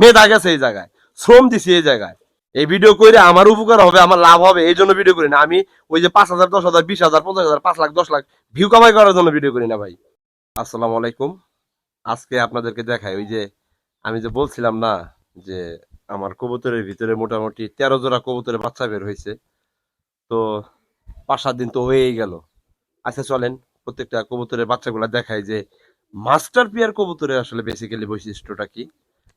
মেধা গেছে এই জায়গায়, শ্রম দিছি এই জায়গায়। এই ভিডিও করে আমার উপকার হবে, আমার লাভ হবে, এই জন্য ভিডিও করি না আমি। ওই যে 5,000, 10,000, 20,000, 50,000, 5 লাখ, 10 লাখ ভিউ কামাই করার জন্য ভিডিও করি না ভাই। আসসালামু আলাইকুম। আজকে আপনাদেরকে দেখাই, ওই যে আমি যে বলছিলাম না যে আমার কবুতরের ভিতরে মোটামুটি 13 জোড়া কবুতরের বাচ্চা বের হয়েছে। তো 5-7 দিন তো হয়েই গেল। আচ্ছা চলেন প্রত্যেকটা কবুতরের বাচ্চাগুলা দেখাই যে মাস্টার পিয়ার কবুতরের আসলে বেসিক্যালি বৈশিষ্ট্যটা কি,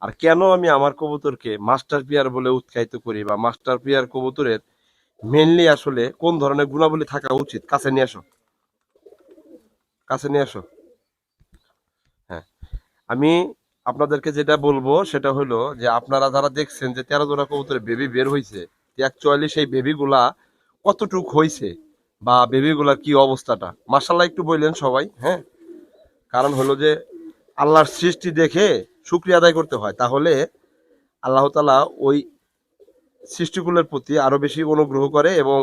আর কেন আমি আমার কবুতরকে মাস্টার পিয়ার বলে উৎসাহিত করি, বা মাস্টার পিয়ার কবুতরের মেনলি আসলে কোন ধরনের গুণাবলী থাকা উচিত। কাছে নিয়ে আসো, কাছে নিয়ে আসো। হ্যাঁ, আমি আপনাদেরকে যেটা বলবো সেটা হলো যে আপনারা যারা দেখছেন যে 13 জোড়া কবুতরের বেবি বের হয়েছে, অ্যাকচুয়ালি সেই বেবিগুলা কতটুক হয়েছে বা বেবিগুলার কি অবস্থাটা, মার্শাল্লাহ একটু বললেন সবাই। হ্যাঁ, কারণ হলো যে আল্লাহর সৃষ্টি দেখে শুকরিয়া আদায় করতে হয়, তাহলে আল্লাহ তাআলা ওই সৃষ্টিগুলোর প্রতি আরো বেশি অনুগ্রহ করে এবং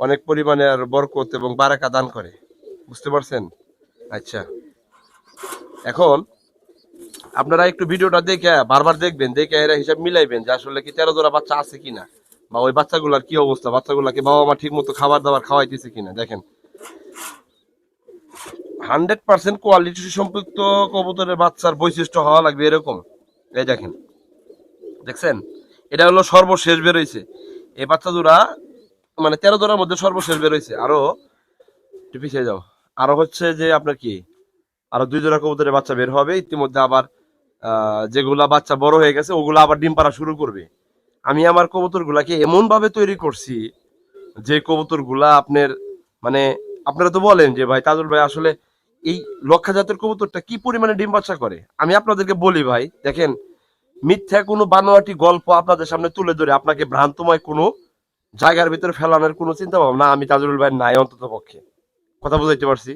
অনেক পরিমাণের বরকত এবং বারাকা দান করে। বুঝতে পারছেন? আচ্ছা, এখন আপনারা একটু ভিডিওটা দেখে বারবার দেখবেন, দেখে এরা হিসাব মিলাইবেন যে আসলে কি 13 জোড়া বাচ্চা আছে কিনা, বা ওই বাচ্চাগুলোর কি অবস্থা, বাচ্চাগুলোকে বাবা মা ঠিক মতো খাবার দাবার খাওয়াইতেছে কিনা। দেখেন, 100% কোয়ালিটি সম্পৃক্ত কবুতরের বাচ্চার বৈশিষ্ট্য হওয়া লাগবে এরকম। এই দেখেন, দেখছেন, এটা হলো সর্বশেষ বেরোইছে এই বাচ্চা জোড়া, মানে 13 জোড়ার মধ্যে সর্বশেষ বেরোইছে। আরো একটু পিছিয়ে যাও। আরো হচ্ছে যে আপনার কি, আরো 2 জোড়া কবুতরের বাচ্চা বের হবে ইতিমধ্যে। আবার যেগুলা বাচ্চা বড় হয়ে গেছে ওগুলা আবার ডিম পাড়া শুরু করবে। আমি আমার কবুতর গুলাকে এমন ভাবে তৈরি করছি যে কবুতর গুলা আপনার, মানে আপনারা তো বলেন যে ভাই তাজুল ভাই আসলে এই লক্ষা জাতের কবুতরটা কি পরিমাণে ডিম বাচ্চা করে। আমি আপনাদেরকে বলি ভাই, দেখেন, মিথ্যা কোনো বানোয়াটি গল্প আপনাদের সামনে তুলে ধরে আপনাকে ভ্রান্তময় কোনো জায়গার ভিতরে ফেলানোর কোনো চিন্তা ভাবনা আমি তাজুল ভাই নাই অন্তত পক্ষে। কথা বুঝাইতে পারছি?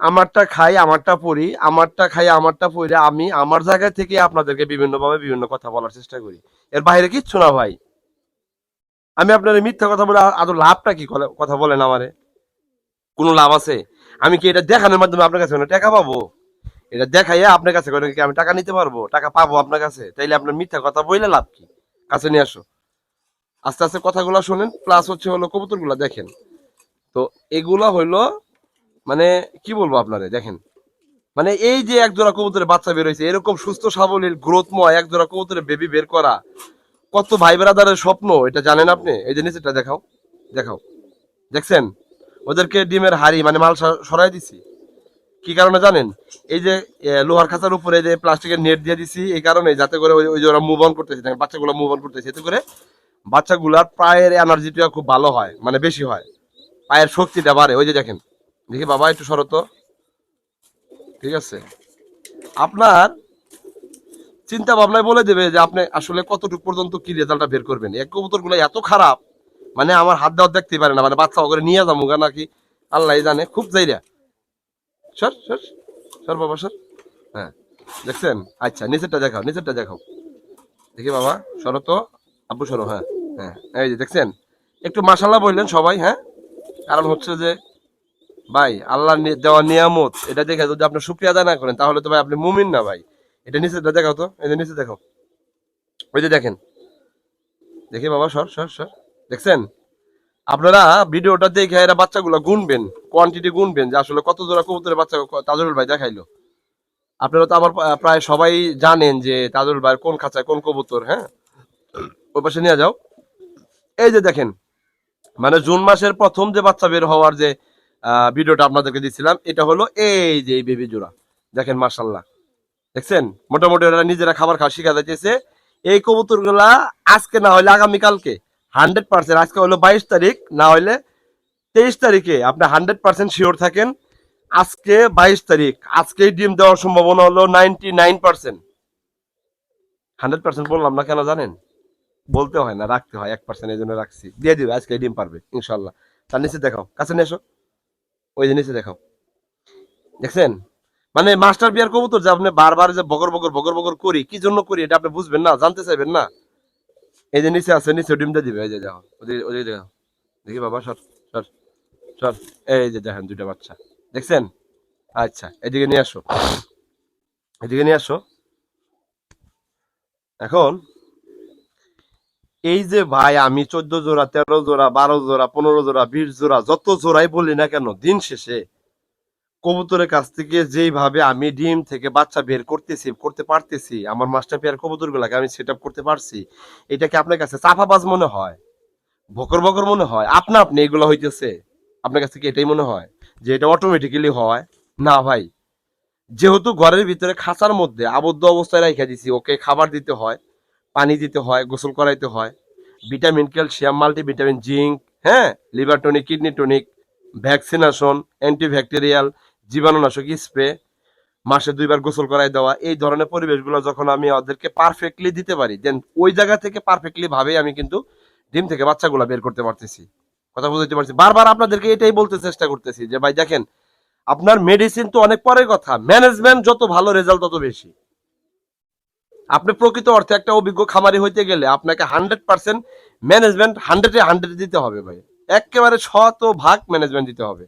আমারটা খাই, আমারটা পড়ি, আমারটা খাই, আমারটা পড়ি, আমি আমার জায়গা থেকে আপনাদেরকে বিভিন্ন ভাবে বিভিন্ন কথা বলার চেষ্টা করি। এর বাইরে কিচ্ছু না ভাই। আমি আপনার মিথ্যা কথা বলে আদৌ লাভটা কি? কথা বলেন আমারে, কোনো লাভ আছে? আমি কি এটা দেখানোর মাধ্যমে আপনার কাছে কোনো টাকা পাবো? এটা দেখাইয়া আপনার কাছে কি আমি টাকা নিতে পারবো, টাকা পাবো আপনার কাছে? তাইলে আপনার মিথ্যা কথা বইলে লাভ কি? কাছে নিয়ে আসো, আস্তে আস্তে কথাগুলো শোনেন, প্লাস হচ্ছে হলো কবুতর গুলা দেখেন। তো এগুলা হইলো, মানে কি বলবো আপনারে, দেখেন, মানে এই যে এক জোড়া কবুতরের বাচ্চা বের হয়েছে, এরকম সুস্থ সাবলীল গ্রোথময় এক জোড়া কবুতরের বেবি বের করা কত ভাই ব্রাদারের স্বপ্ন, এটা জানেন আপনি? এই যে নিচেটা দেখাও, দেখাও, দেখছেন? ওদেরকে ডিমের হাড়ি মানে মাল সরাই দিছি। কি কারণে জানেন? এই যে লোহার খাঁচার উপরে যে প্লাস্টিকের নেট দিয়ে দিছি, এই কারণে যাতে করে ওই যে ওরা মুভ অন করতেছে, বাচ্চাগুলো মুভ অন করতেছে, এতে করে বাচ্চাগুলার পায়ের এনার্জিটা খুব ভালো হয়, মানে বেশি হয়, পায়ের শক্তিটা বাড়ে। ওই যে দেখেন, দেখি বাবা একটু সরত, ঠিক আছে? আপনার চিন্তা ভাবনায় বলে দেবে যে আপনি আসলে কতটুকু পর্যন্ত কি রেজাল্টটা বের করবেন। এক কবুতর গুলো এত খারাপ, মানে আমার হাত দেওয়া দেখতেই পারে না, মানে বাচ্চা করে নিয়ে যাবো গা নাকি আল্লাহ জানে, খুব যাইরা। সর সর সর বাবা সর। হ্যাঁ, দেখছেন? আচ্ছা নিচেরটা দেখাও, নিচেরটা দেখাও, দেখি বাবা সরো তো, আব্বু সরো। হ্যাঁ, হ্যাঁ, এই যে দেখছেন, একটু মাশাল্লাহ বললেন সবাই। হ্যাঁ, কারণ হচ্ছে যে ভাই আল্লাহ দেওয়া নিয়ামত, এটা দেখে যদি আপনি শুক্রিয়া আদায় না করেন তাহলে তো ভাই আপনি মুমিন না ভাই। এটা নিচেরটা দেখাও তো, এই যে নিচে দেখাও, ওই যে দেখেন, দেখি বাবা সর সর সর, দেখছেন? আপনারা ভিডিওটা দেখে এরা বাচ্চাগুলো গুনবেন, কোয়ান্টিটি গুনবেন যে আসলে কত জোড়া কবুতরের বাচ্চা তাজুল ভাই দেখাইলো। আপনারা তো আমার প্রায় সবাই জানেন যে তাজুল ভাই কোন খাঁচায় কোন কবুতর। হ্যাঁ, ওই পাশে নিয়ে যাও। এই যে দেখেন, মানে জুন মাসের প্রথম যে বাচ্চা বের হওয়ার যে ভিডিওটা আপনাদেরকে দিচ্ছিলাম, এটা হলো এই যে এই বেবি জোড়া। দেখেন মার্শাল্লাহ, দেখছেন? মোটামুটি ওরা নিজেরা খাবার খাওয়া শিখা যাইতেছে। এই কবুতর গুলা আজকে না হলে আগামীকালকে 100%, আজকে হলো 22 তারিখ, না হলে 23 তারিখে আপনি 100% শিওর থাকেন। আজকে 22 তারিখ, আজকেই ডিম দেওয়ার সম্ভাবনা হলো 99%। 100% বললাম না কেন জানেন? বলতে হয় না, রাখতে হয় 1%, এই জন্য রাখছি। দিয়ে দিবে আজকে ডিম পারবে ইনশাল্লাহ। তার নিচে দেখাও, কাছে নিয়ে এসো, ওই যে নিচে দেখাও, দেখছেন? মানে মাস্টার বিয়ার কবুতর যে আপনি বারবার যে বগর বগর বগর বগর করি, কি জন্য করি এটা আপনি বুঝবেন না, জানতে চাইবেন না। এই যে নিচে আছে, নিচে ডিম দিয়ে দিবে, এই যে দেখো, ওদিকে দেখো, দেখি বাবা সর সর সর, এই যে দেখেন 2টা বাচ্চা, দেখছেন? আচ্ছা এদিকে নিয়ে আসো, এদিকে নিয়ে আসো। এখন এই যে ভাই আমি 14 জোড়া, 13 জোড়া, 12 জোড়া, 15 জোড়া, 20 জোড়া যত জোড়াই বলি না কেন, দিন শেষে কবুতরের কাছ থেকে যেইভাবে আমি ডিম থেকে বাচ্চা বের করতে পারতেছি, আমার মাস্টার পেয়ার কবুতর গুলাকে আমি সেট আপ করতে পারছি, এটা কি আপনার কাছে চাপাবাজ মনে হয়, বকর বকর মনে হয়, আপনি এগুলো হইতেছে আপনার কাছে কি এটাই মনে হয় যে এটা অটোমেটিক্যালি হয়? না ভাই, যেহেতু ঘরের ভিতরে খাঁচার মধ্যে আবদ্ধ অবস্থায় রাখা দিছি, ওকে খাবার দিতে হয়, পানি দিতে হয়, গোসল করাইতে হয়, ভিটামিন, ক্যালসিয়াম, মাল্টিভিটামিন, জিঙ্ক, হ্যাঁ, liver tonic, kidney tonic, vaccination, antibacterial, জীবাণুনাশক স্প্রে, মাসে 2বার গোসল করাই দেওয়া, এই ধরনের পরিবেশগুলো যখন আমি ওদেরকে পারফেক্টলি দিতে পারি, দেন ওই জায়গা থেকে পারফেক্টলি ভাবে আমি কিন্তু ডিম থেকে বাচ্চাগুলো বের করতে পারতেছি। কথা বুঝতে পারছি, বারবার আপনাদেরকে এটাই বলতে চেষ্টা করতেছি যে ভাই দেখেন, আপনার মেডিসিন তো অনেক পরের কথা, ম্যানেজমেন্ট যত ভালো রেজাল্ট তত বেশি। আপনি প্রকৃত অর্থে একটা অভিজ্ঞ খামারি হইতে গেলে আপনাকে 100% ম্যানেজমেন্ট, 100-এ 100 দিতে হবে ভাই, একেবারে শতভাগ ম্যানেজমেন্ট দিতে হবে,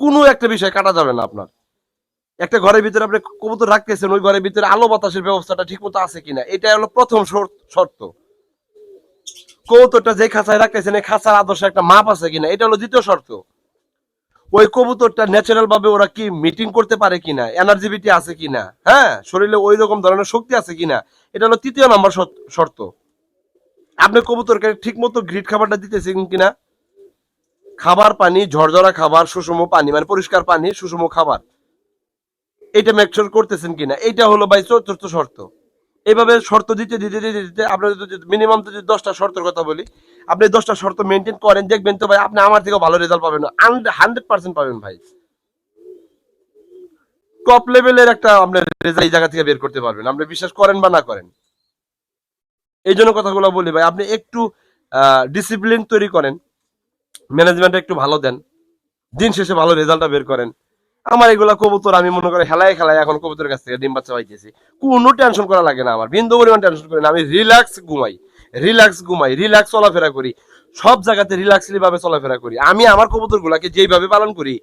কোনো একটা বিষয় কাটা যাবে না আপনার। একটা ঘরের ভিতরে আপনি কবুতর রাখতেছেন, ওই ঘরের ভিতরে আলো বাতাসের ব্যবস্থাটা ঠিক মতো আছে কিনা, এটা হলো প্রথম শর্ত। কবুতরটা যে খাঁচায় রাখতেছেন, এই খাঁচার আদর্শ একটা মাপ আছে কিনা, এটা হলো দ্বিতীয় শর্ত। ওই কবুতরটা ন্যাচারাল ভাবে ওরা কি মিটিং করতে পারে কিনা, এনার্জিবিটি আছে কিনা, হ্যাঁ, শরীরে ওই রকম ধরনের শক্তি আছে কিনা, এটা হলো তৃতীয় নম্বর শর্ত। আপনি কবুতরকে ঠিক মতো গ্রিড খাবারটা দিতেছেন কিনা, খাবার পানি, ঝরঝরা খাবার, সুষম পানি, মানে পরিষ্কার পানি, সুষম খাবার, এটা মেকশোর করতেছেন কিনা, এটা হলো ভাই চতুর্থ শর্ত। এইভাবে শর্ত দিতে দিতে দিতে দিতে আপনার যদি মিনিমাম যদি 10টা শর্তের কথা বলি, আপনি 10টা শর্ত মেনটেন করেন, দেখবেন তো ভাই আপনি আমার থেকেও ভালো রেজাল্ট পাবেন, 100% পাবেন ভাই। টপ লেভেলের একটা আপনার রেজাল্ট এই জায়গা থেকে বের করতে পারবেন, আপনি বিশ্বাস করেন বা না করেন। এই জন্য কথাগুলো বলি ভাই, আপনি একটু ডিসিপ্লিন তৈরি করেন, ম্যানেজমেন্টটা একটু ভালো দেন, দিন শেষে ভালো রেজাল্টটা বের করেন। আমার এগুলা কবুতর আমি মনে করি খেলায় খেলায় এখন কবুতরের কাছ থেকে ডিম বাচ্চা পাইতেছি, কোনো টেনশন করা লাগে না আমার, বিন্দু পরিমাণ টেনশন করি না, আমি রিল্যাক্স ঘুমাই, রিল্যাক্স চলাফেরা করি, সব জায়গাতে রিল্যাক্সলি ভাবে চলাফেরা করি। আমি আমার কবুতর গুলাকে যেইভাবে পালন করি,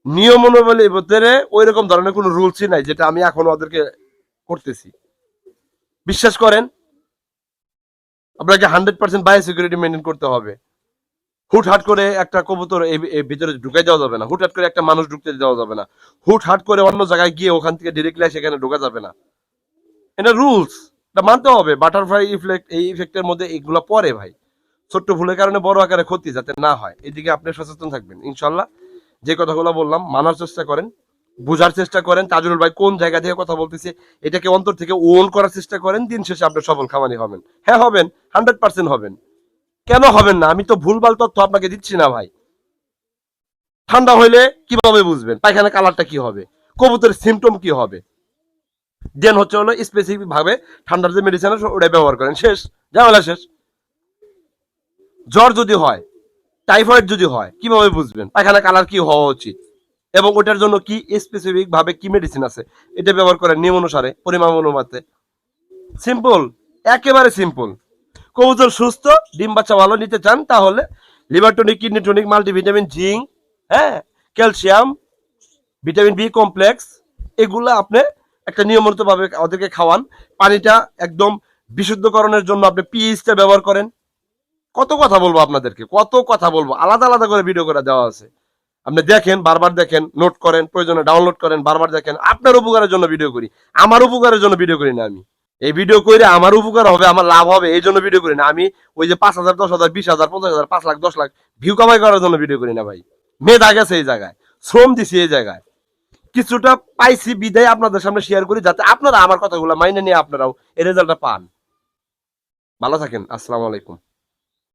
নিয়ম অনুযায়ী ভিতরে ওই রকম ধরনের কোনো রুলসই নাই যেটা আমি এখন ওদেরকে করতেছি। বিশ্বাস করেন, আপনাকে 100% বায়ো সিকিউরিটি মেনটেন করতে হবে। হুটহাট করে একটা কবুতর ভিতরে ঢুকাই দেওয়া যাবে না, হুটহাট করে একটা মানুষ ঢুকতে দেওয়া যাবে না, হুটহাট করে অন্য জায়গায় গিয়ে ওখান থেকে ডিরেক্টলি সেখানে ঢোকা যাবে না, এটা রুলস, এটা মানতে হবে। বাটারফ্লাই ইফেক্ট, এই ইফেক্টের মধ্যে এইগুলো পড়ে ভাই, ছোট্ট ভুলের কারণে বড় আকারে ক্ষতি যাতে না হয়, এদিকে আপনি সচেতন থাকবেন ইনশাল্লাহ। যে কথাগুলো বললাম মানার চেষ্টা করেন, বোঝার চেষ্টা করেন তাজুল ভাই কোন জায়গা থেকে কথা বলতেছে, এটাকে অন্তর থেকে ওন করার চেষ্টা করেন, দিন শেষে আপনি সফল খামারি হবেন। হ্যাঁ হবেন, 100% হবেন। কেন হবেন না? আমি তো ভুলভাল তথ্য আপনাকে দিচ্ছি না ভাই। ঠান্ডা হইলে কিভাবে বুঝবেন পায়খানা কালারটা কি হবে, কবুতরের সিমটম কি হবে, দেন হচ্ছে হলো স্পেসিফিক ভাবে ঠান্ডার যে মেডিসিন আছে ওটা ব্যবহার করেন, শেষ, ঝামেলা শেষ। জ্বর যদি হয়, টাইফয়েড যদি হয়, কিভাবে বুঝবেন পায়খানা কালার কি হওয়া উচিত, এবং ওটার জন্য কি স্পেসিফিক ভাবে কি মেডিসিন আছে, এটা ব্যবহার করেন নিয়ম অনুসারে, পরিমাণ অনুপাতে। সিম্পল, একেবারে সিম্পল। কবুতর সুস্থ, ডিম বাচ্চা ভালো নিতে চান তাহলে liver tonic, kidney tonic, multivitamin, zinc, হ্যাঁ, ক্যালসিয়াম, ভিটামিন বি কমপ্লেক্স, এগুলো আপনি একটা নিয়মিত ভাবে ওদেরকে খাওয়ান। পানিটা একদম বিশুদ্ধকরণের জন্য আপনি পিএইচটা ব্যবহার করেন। কত কথা বলবো আপনাদেরকে, কত কথা বলবো, আলাদা আলাদা করে ভিডিও করে দেওয়া আছে, আপনি দেখেন, বারবার দেখেন, নোট করেন, প্রয়োজনে ডাউনলোড করেন, বারবার দেখেন। আপনার উপকারের জন্য ভিডিও করি, আমার উপকারের জন্য ভিডিও করি না আমি। এই ভিডিও করে আমার উপকার হবে, আমার লাভ হবে, এই জন্য ভিডিও করি না আমি। ওই যে 5,000, 10,000, 20,000, 50,000, 5 লাখ, 10 লাখ ভিউ কামাই করার জন্য ভিডিও করি না ভাই। মেধা গেছে এই জায়গায়, শ্রম দিছি এই জায়গায়, কিছুটা পাইছি বিদায় আপনাদের সামনে শেয়ার করি, যাতে আপনারা আমার কথাগুলো মাইনে নিয়ে আপনারাও এই রেজাল্টটা পান। ভালো থাকেন, আসসালামু আলাইকুম।